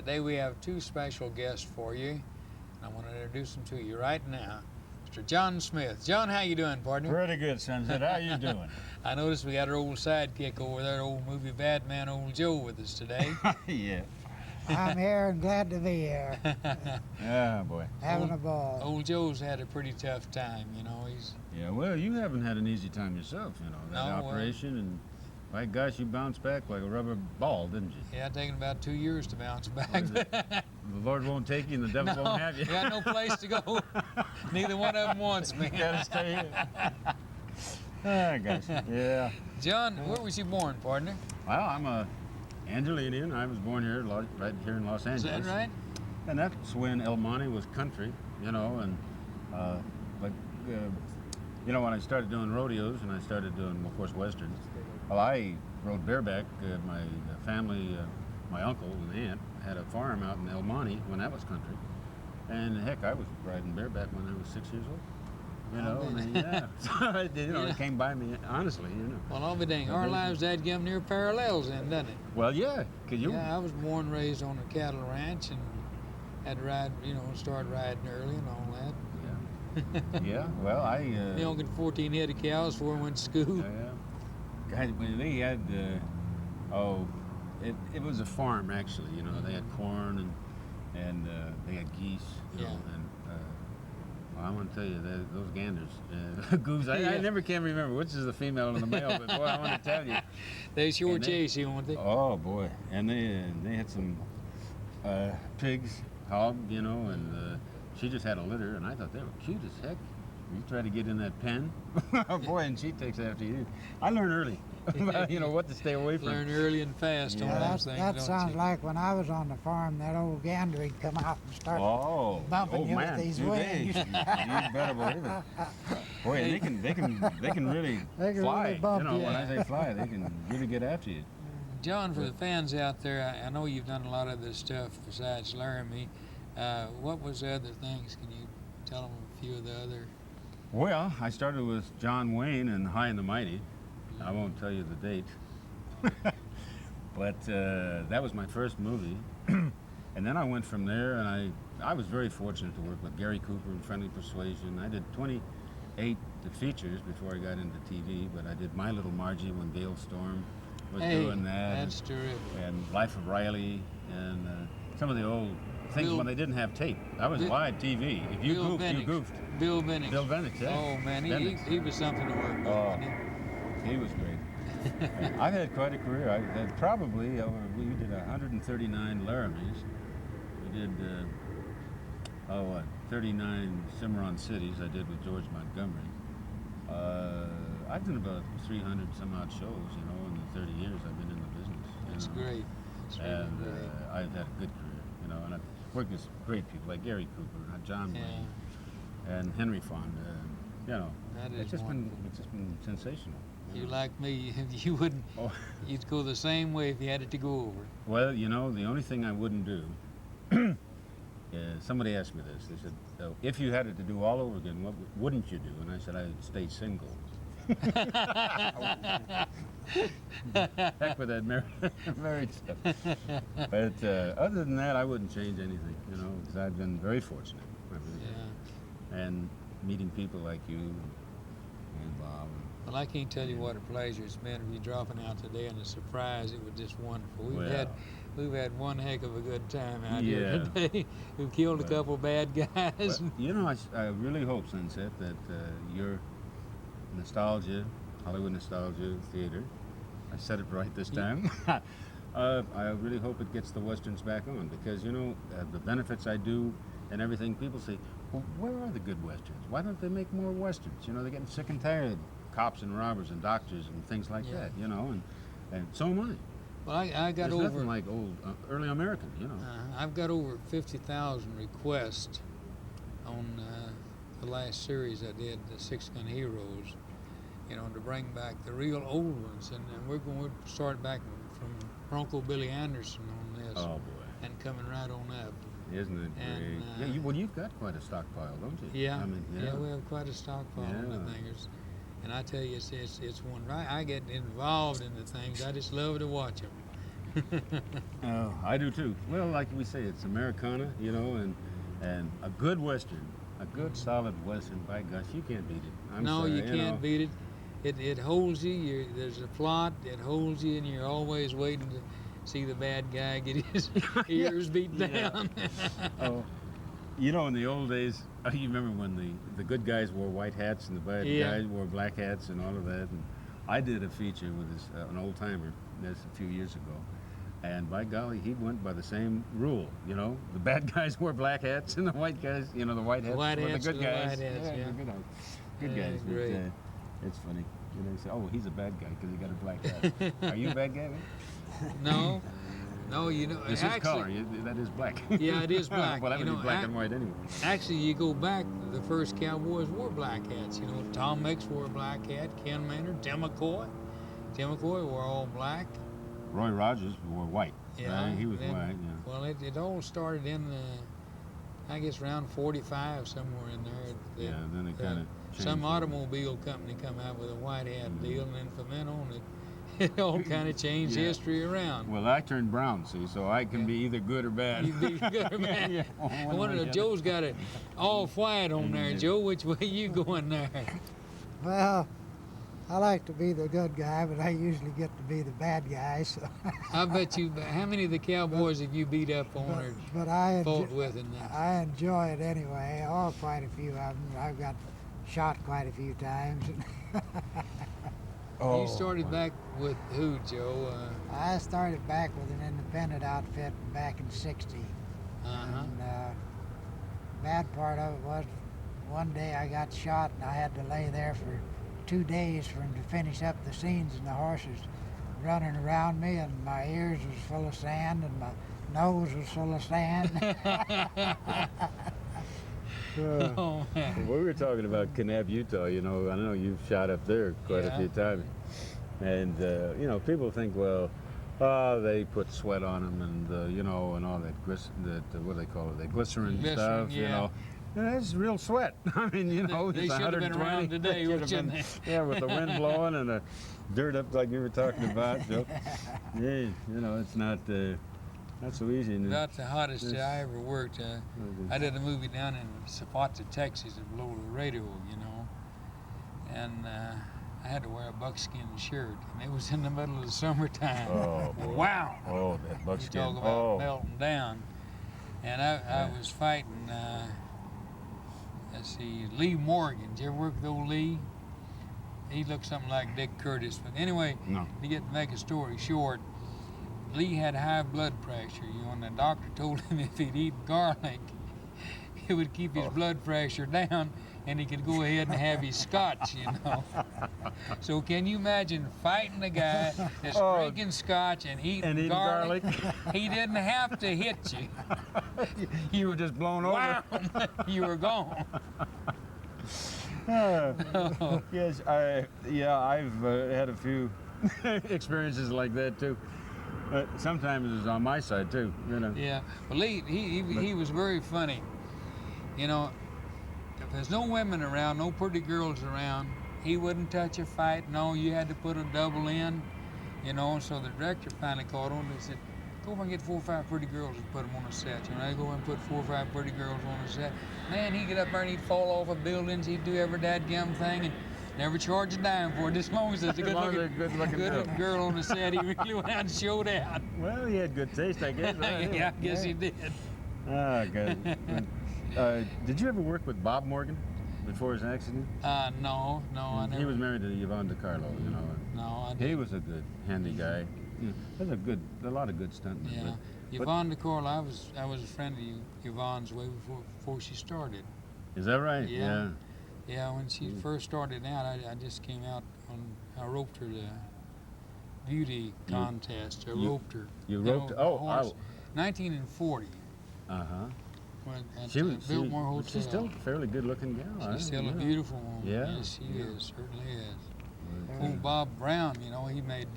Today we have two special guests for you. I want to introduce them to you right now. Mr. John Smith. John, how you doing, partner? Pretty good, Sunset. How you doing? I noticed we got our old sidekick over there, old movie bad man, old Joe, with us today. Yeah. I'm here and glad to be here. Yeah, boy. Having a ball. Old Joe's had a pretty tough time, you know. Yeah, well, you haven't had an easy time yourself, you know. That No, operation, and my gosh, you bounced back like a rubber ball, didn't you? Yeah, taken about 2 years to bounce back. The Lord won't take you and the devil No, won't have you. we got no place to go. Neither one of them wants me. You gotta stay here. Ah, gosh. Yeah. John, where was you born, partner? Well, I'm a Angelinian. I was born here, right here in Los Angeles. Is that right? And that's when El Monte was country, you know, and you know, when I started doing rodeos and I started doing, of course, westerns. Well, I rode bareback. My family, my uncle and aunt had a farm out in El Monte when that was country. And heck, I was riding bareback when I was 6 years old. You know, and yeah. So, you know, it came by me, honestly, you know. Well, I'll be dang. Our lives had come near parallels then, doesn't it? Well, yeah. Yeah, I was born and raised on a cattle ranch and had to ride, you know, start riding early and all that. Yeah. Yeah, well, I... They only got 14 head of cows before I went to school. Yeah. God, when they had, it was a farm, actually, you know. They had corn and they had geese, you know, and well, I want to tell you, those ganders, goose, I never can remember which is the female and the male, but boy, I want to tell you. They sure chase you, won't they? Oh, boy. And they had some pigs, hog, you know, and she just had a litter, and I thought they were cute as heck. You try to get in that pen, boy, and she takes after you. I learned early, you know, what to stay away from. Learn early and fast on those things. That sounds like when I was on the farm, that old gander would come out and start bumping you with these wings. You better believe it. Boy, and they can really fly. Really bump you know, you. when I say fly, they can really get after you. John, for the fans out there, I know you've done a lot of this stuff besides Laramie. What was the other things? Can you tell them a few of the other? Well, I started with John Wayne and High and the Mighty. I won't tell you the date. But that was my first movie. And then I went from there, and I was very fortunate to work with Gary Cooper and Friendly Persuasion. I did 28 features before I got into TV, but I did My Little Margie when Gale Storm was doing that. That's terrific. And Life of Riley, and some of the old things when they didn't have tape. That was live TV. If you goofed, you goofed. Bill Bennix. Bill Bennix, yeah. Oh, man, he was something to work with. Oh, he was great. I've had quite a career. I had probably we did 139 Laramies. We did 39 Cimarron cities. I did with George Montgomery. I've done about 300 some odd shows, you know, in the 30 years I've been in the business. That's great. That's and great. I've had a good career, you know, and I've worked with great people like Gary Cooper, John Wayne, and Henry Fonda. You know, it's just been sensational. You like me, you wouldn't. Oh. You'd go the same way if you had it to go over. Well, you know, the only thing I wouldn't do. Somebody asked me this. They said, "If you had it to do all over again, what wouldn't you do?" And I said, "I'd stay single." Heck with that married stuff. But other than that, I wouldn't change anything. You know, because I've been very fortunate. And meeting people like you and Bob. Well, I can't tell you what a pleasure it's been to be dropping out today, and a surprise. It was just wonderful. We've had one heck of a good time out here today. We've killed a couple bad guys. Well, you know, I really hope, Sunset, that your nostalgia, Hollywood Nostalgia Theater, I said it right this time. I really hope it gets the westerns back on, because you know the benefits I do and everything. People say, "Well, where are the good westerns? Why don't they make more westerns?" You know, they're getting sick and tired of cops and robbers and doctors and things like that. You know, and so am I. Well, I got There's over nothing like old early American. You know, I've got over 50,000 requests on the last series I did, the Six Gun Heroes. You know, to bring back the real old ones, and we're going to start back from Bronco Billy Anderson on this. Oh boy! And coming right on up. Isn't it great? Yeah, you've got quite a stockpile, don't you? Yeah. I mean, yeah, we have quite a stockpile on the things. And I tell you, it's one. I get involved in the things. I just love to watch them. Oh, I do too. Well, like we say, it's Americana, you know, and a good Western, a good solid Western, by gosh, you can't beat it. I'm No, sorry, you can't know. beat it. It holds you. There's a plot. It holds you, and you're always waiting to see the bad guy get his ears beat down. Oh, you know, in the old days, you remember when the good guys wore white hats and the bad guys wore black hats and all of that. And I did a feature with an old timer this a few years ago, and by golly, he went by the same rule. You know, the bad guys wore black hats and the white guys, you know, the white hats White were the hats good were the guys. white hats, yeah. the good guys. But, Great. it's funny. You know, they say, "Oh, he's a bad guy because he got a black hat." Are you a bad guy? Man? No, you know. This is color. That is black. Yeah, it is black. Well, that would be black and white anyway. Actually, you go back, the first cowboys wore black hats. You know, Tom Mix wore a black hat, Ken Maynard, Tim McCoy. Tim McCoy wore all black. Roy Rogers wore white. Yeah, right? He was white. Yeah. Well, it all started in, I guess, around 45, somewhere in there. Yeah, then it kind of some automobile company come out with a white hat deal, and then from then on, it all kind of changed history around. Well, I turned brown, see, so I can be either good or bad. You be good or bad. One of the Joe's got it all white on there. Joe, which way you going there? Well, I like to be the good guy, but I usually get to be the bad guy. So. I bet you. How many of the cowboys have you beat up on or fought with in that? I enjoy it anyway. Oh, quite a few of them. I've got shot quite a few times. You started back with who, Joe? I started back with an independent outfit back in '60. And bad part of it was one day I got shot and I had to lay there for 2 days for him to finish up the scenes, and the horses running around me, and my ears was full of sand and my nose was full of sand. Oh, man. Well, we were talking about Kanab, Utah. You know, I know you've shot up there quite a few times, and you know, people think, well, they put sweat on them, and you know, and all that what do they call it, the glycerin stuff, you know. Yeah, it's real sweat. I mean, you know, they it's should have 120. been around today, shouldn't they? Yeah, with the wind blowing and the dirt up like you were talking about. So, yeah, you know, it's not so easy. About the hottest I ever worked. I did a movie down in Zapata, Texas, below Laredo, you know, and I had to wear a buckskin shirt, and it was in the middle of the summertime. Oh, boy. Wow! Oh, that buckskin. You talk about melting down. And I was fighting. Let's see, Lee Morgan. Did you ever work with old Lee? He looked something like Dick Curtis. But anyway, to make a story short, Lee had high blood pressure, you know, and the doctor told him if he'd eat garlic, it would keep his blood pressure down, and he could go ahead and have his scotch, you know. So can you imagine fighting a guy that's drinking scotch and eating garlic? He didn't have to hit you. You were just blown over. Wow, you were gone. Yes, I've had a few experiences like that too. Sometimes it was on my side too, you know. Yeah, well, Lee, he was very funny. You know, if there's no women around, no pretty girls around, he wouldn't touch a fight. No, you had to put a double in, you know. So the director finally called on. He said, "Go over and get 4 or 5 pretty girls and put them on a set." You know, they go and put 4 or 5 pretty girls on a set. Man, he'd get up there and he'd fall off of buildings. He'd do every dadgum thing and never charge a dime for it. As long as there's a good-looking girl on the set, he really went out and showed out. Well, he had good taste, I guess. Right? Yeah, I guess he did. Oh, good. Did you ever work with Bob Morgan before his accident? No, I never. He was married to Yvonne DiCarlo, you know. No, I didn't. He was a good, handy guy. Yeah, there's a lot of good stuntmen. Yeah, Yvonne DiCarlo, I was a friend of Yvonne's way before she started. Is that right? Yeah. Yeah, when she first started out, I just came out I roped her to beauty contest. I roped her. You roped? 1940. Uh-huh. She was Biltmore Hotel. She's still a fairly good-looking gal. She's still a beautiful woman. Yeah. Yes, she is. Certainly is. Old Bob Brown, you know, he made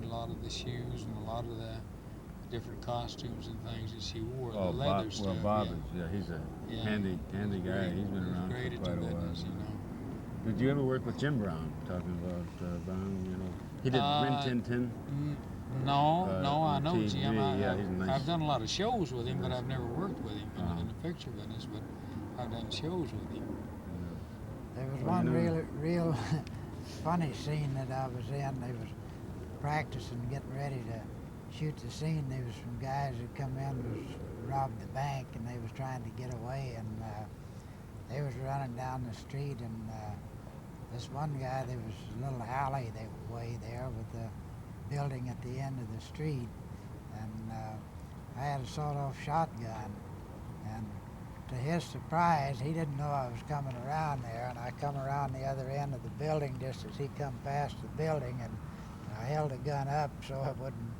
a lot of the shoes and a lot of the different costumes and things that she wore. Oh, the leather stuff. Well, Bob he's a handy guy. He's been around for quite a while. You know. Did you ever work with Jim Brown? Talking about Brown, you know, he did Rin Tin Tin. No, Uh, no, I on know TV. Jim. Yeah, he's a nice. I've done a lot of shows with him, but nice. I've never worked with him in the picture business. But I've done shows with him. There was Well, one you know- real funny scene that I was in. They was practicing, getting ready to shoot the scene. There was some guys who come in, was robbed the bank, and they was trying to get away, and they was running down the street, and this one guy, there was a little alley way there with the building at the end of the street, and I had a sawed-off shotgun, and to his surprise, he didn't know I was coming around there, and I come around the other end of the building just as he come past the building, and I held the gun up so it wouldn't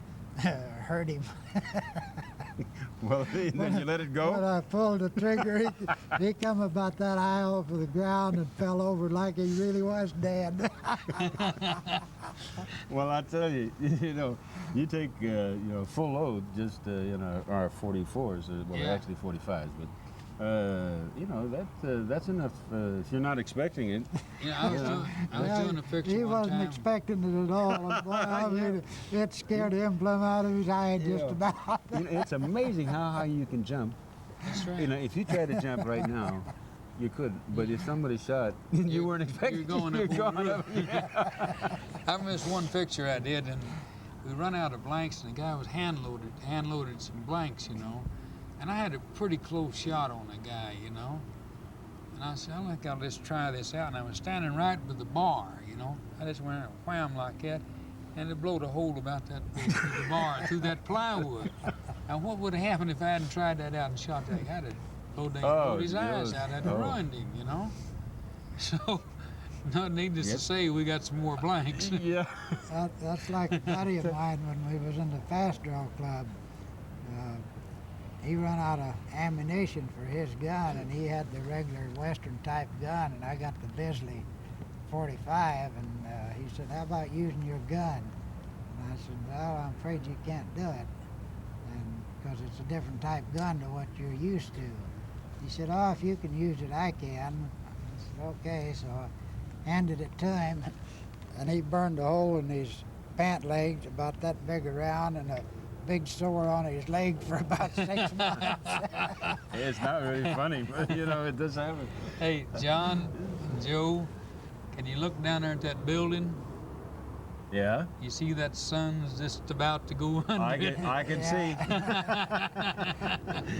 hurt him. Well, then you let it go. When I pulled the trigger, he come about that high off of the ground and fell over like he really was dead. Well, I tell you, you know, you take full load, just our 44s, well, Yeah. actually 45s, but that's enough if you're not expecting it. Yeah, I was doing a picture He one wasn't time. expecting it at all. Boy, I mean, it scared him plumb out of his eye just Yeah. about. It's amazing how high you can jump. That's right. You know, if you try to jump right now, you could. But if somebody shot, you weren't expecting. You're going up you're over the going roof. up. I missed one picture I did, and we run out of blanks, and the guy was hand loaded some blanks, you know, and I had a pretty close shot on the guy, you know, and I said, I think I'll just try this out, and I was standing right with the bar, you know, I just went wham like that, and it blowed a hole about that big through the bar through that plywood. Now what would have happened if I hadn't tried that out and shot that guy? I'd have blowed his eyes out, I'd have ruined him, you know. So, not needless to say, we got some more blanks. Yeah. That's like a buddy of mine when we was in the fast draw club. He run out of ammunition for his gun, and he had the regular Western type gun, and I got the Bisley 45, and he said, how about using your gun? And I said, well, I'm afraid you can't do it, and because it's a different type gun to what you're used to. He said, oh, if you can use it, I can. I said, okay, so I handed it to him, and he burned a hole in his pant legs about that big around, and a big sore on his leg for about 6 months. It's not really funny, but you know, it does happen. Hey, John, Joe, can you look down there at that building? Yeah. You see that sun's just about to go under. I can see.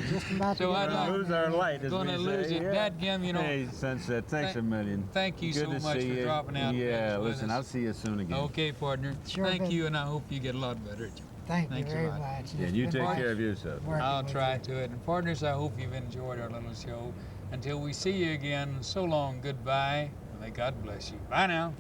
Just about So to I'd get like- down Lose there. our light, as Gonna we lose say. it. Yeah. Dadgum, you know. Hey, Sunset, thanks a million. Thank you Good so to much see for you. dropping out. Yeah, with listen, us. I'll see you soon again. Okay, partner. Sure Thank been- you, and I hope you get a lot better. Thank you Thanks a very lot. much. Yeah, It's you been take nice care of yourself. working I'll with try you. to it. And partners, I hope you've enjoyed our little show. Until we see you again, so long, goodbye. May God bless you. Bye now.